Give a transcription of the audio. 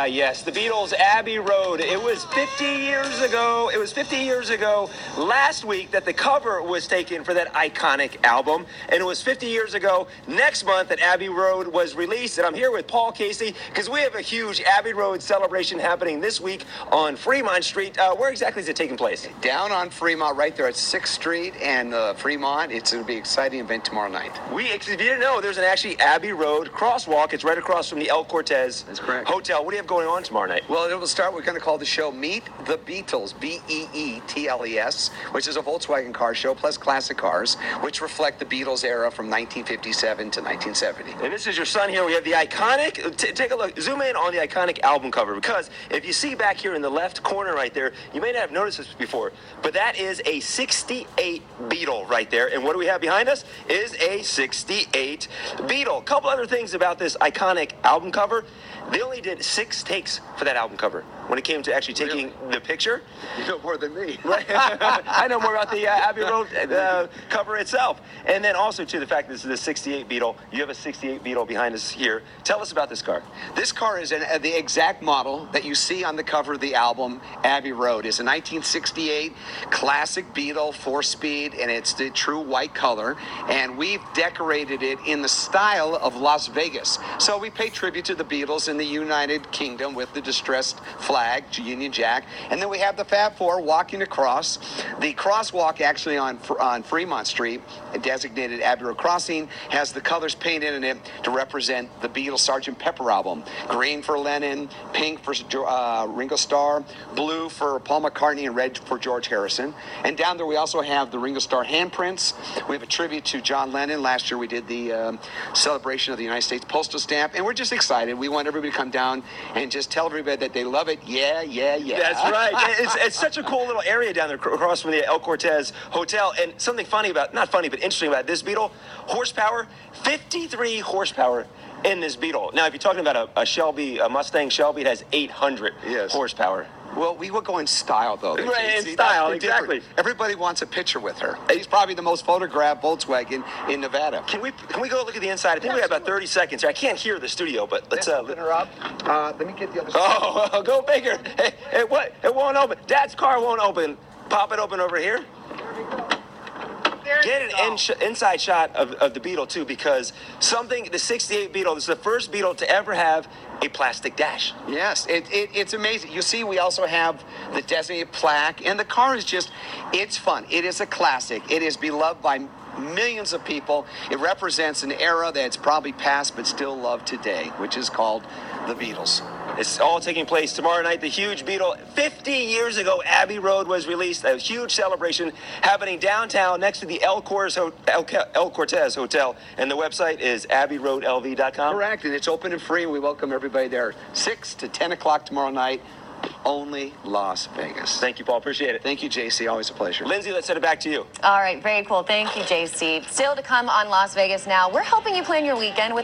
Yes, the Beatles, Abbey Road. It was 50 years ago. It was 50 years ago last week that the cover was taken for that iconic album. And it was 50 years ago next month that Abbey Road was released. And I'm here with Paul Casey because we have a huge Abbey Road celebration happening this week on Fremont Street. Where exactly is it taking place? Down on Fremont, right there at 6th Street and Fremont. It's going to be an exciting event tomorrow night. If you didn't know, there's an actually Abbey Road crosswalk. It's right across from the El Cortez Hotel. What do you have going on tomorrow night? Well, it will start. We're going to call the show Meet the Beatles, Beetles, which is a Volkswagen car show, plus classic cars, which reflect the Beatles era from 1957 to 1970. And this is your son here. We have the iconic, take a look, zoom in on the iconic album cover, because if you see back here in the left corner right there, you may not have noticed this before, but that is a 68 Beetle right there. And what do we have behind us is a 68 Beetle. A couple other things about this iconic album cover. They only did 6 takes for that album cover when it came to actually taking the picture. You know more than me. I know more about the Abbey Road cover itself. And then also, too, the fact that this is a 68 Beetle. You have a 68 Beetle behind us here. Tell us about this car. This car is the exact model that you see on the cover of the album, Abbey Road. It's a 1968 classic Beetle, 4-speed, and it's the true white color. And we've decorated it in the style of Las Vegas. So we pay tribute to the Beatles in the United Kingdom with the distressed flag, Union Jack. And then we have the Fab Four walking across. The crosswalk actually on Fremont Street, designated Abbey Road Crossing, has the colors painted in it to represent the Beatles Sgt. Pepper album. Green for Lennon, pink for Ringo Starr, blue for Paul McCartney, and red for George Harrison. And down there we also have the Ringo Starr handprints. We have a tribute to John Lennon. Last year we did the celebration of the United States Postal Stamp, and we're just excited. We want everybody to come down and just tell everybody that they love it. Yeah. That's right. It's such a cool little area down there across from the El Cortez Hotel. And something funny about, not funny, but interesting about this Beetle, horsepower, 53 horsepower in this Beetle. Now, if you're talking about a Mustang Shelby, it has 800 horsepower. Well, we will go in style, though. Right, in style, exactly. Everybody wants a picture with her. She's probably the most photographed Volkswagen in Nevada. Can we go look at the inside? I think we have about 30 seconds here. I can't hear the studio, but let's open her up. Let me get the other side. Oh, go bigger. Hey, it won't open. Dad's car won't open. Pop it open over here. Get an inside shot of the Beetle, too, because the 68 Beetle, this is the first Beetle to ever have a plastic dash. Yes, it's amazing. You see, we also have the designated plaque, and the car is it's fun. It is a classic. It is beloved by millions of people. It represents an era that's probably past but still loved today, which is called the Beatles. It's all taking place tomorrow night. The huge Beetle. 50 years ago, Abbey Road was released. A huge celebration happening downtown next to the El Cortez Hotel. And the website is abbeyroadlv.com. Correct, and it's open and free. We welcome everybody there. 6 to 10 o'clock tomorrow night. Only Las Vegas. Thank you, Paul. Appreciate it. Thank you, JC. Always a pleasure. Lindsay, let's send it back to you. All right. Very cool. Thank you, JC. Still to come on Las Vegas now. We're helping you plan your weekend with